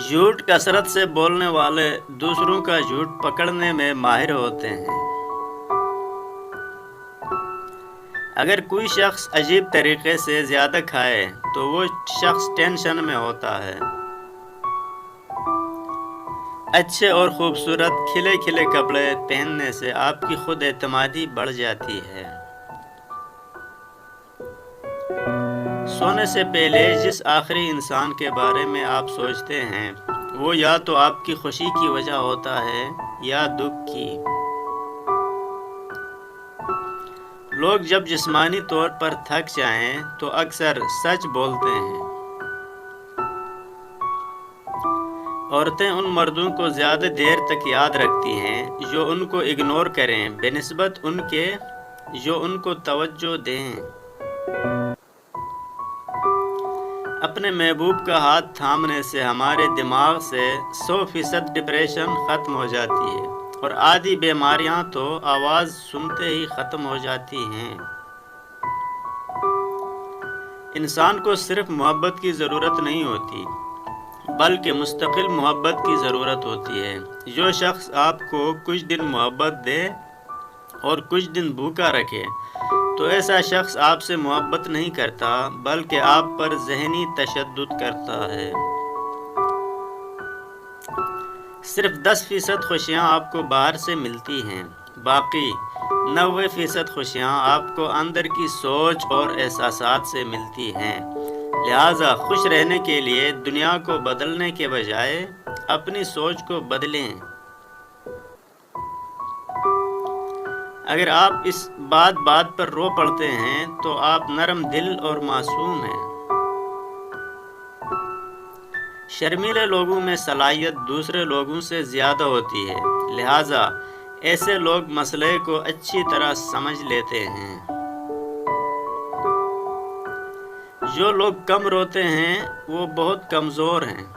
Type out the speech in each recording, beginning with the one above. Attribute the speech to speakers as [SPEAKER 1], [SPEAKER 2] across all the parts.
[SPEAKER 1] झूठ कसरत से बोलने वाले दूसरों का झूठ पकड़ने में माहिर होते हैं। अगर कोई शख्स अजीब तरीके से ज़्यादा खाए तो वो शख्स टेंशन में होता है। अच्छे और खूबसूरत खिले खिले कपड़े पहनने से आपकी खुद एतमादी बढ़ जाती है। सोने से पहले जिस आखिरी इंसान के बारे में आप सोचते हैं वो या तो आपकी खुशी की वजह होता है या दुख की। लोग जब जिस्मानी तौर पर थक जाएं तो अक्सर सच बोलते हैं। औरतें उन मर्दों को ज़्यादा देर तक याद रखती हैं जो उनको इग्नोर करें बेनिस्बत उनके जो उनको तवज्जो दें। अपने महबूब का हाथ थामने से हमारे दिमाग से 100% डिप्रेशन ख़त्म हो जाती है और आधी बीमारियां तो आवाज़ सुनते ही ख़त्म हो जाती हैं। इंसान को सिर्फ मोहब्बत की ज़रूरत नहीं होती बल्कि मुस्तकिल मोहब्बत की ज़रूरत होती है। जो शख्स आपको कुछ दिन मोहब्बत दे और कुछ दिन भूखा रखे तो ऐसा शख्स आपसे मोहब्बत नहीं करता बल्कि आप पर ज़हनी तशद्दुद करता है। सिर्फ 10% खुशियाँ आपको बाहर से मिलती हैं, बाकी 90% खुशियाँ आपको अंदर की सोच और एहसासात से मिलती हैं। लिहाजा खुश रहने के लिए दुनिया को बदलने के बजाय अपनी सोच को बदलें। अगर आप इस बात पर रो पड़ते हैं तो आप नरम दिल और मासूम हैं। शर्मीले लोगों में सलाहियत दूसरे लोगों से ज़्यादा होती है, लिहाजा ऐसे लोग मसले को अच्छी तरह समझ लेते हैं। जो लोग कम रोते हैं वो बहुत कमज़ोर हैं।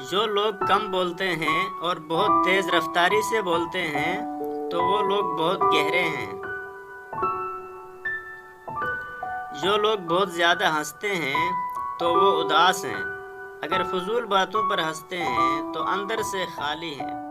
[SPEAKER 1] जो लोग कम बोलते हैं और बहुत तेज़ रफ्तारी से बोलते हैं तो वो लोग बहुत गहरे हैं। जो लोग बहुत ज़्यादा हंसते हैं तो वो उदास हैं। अगर फजूल बातों पर हंसते हैं तो अंदर से खाली हैं।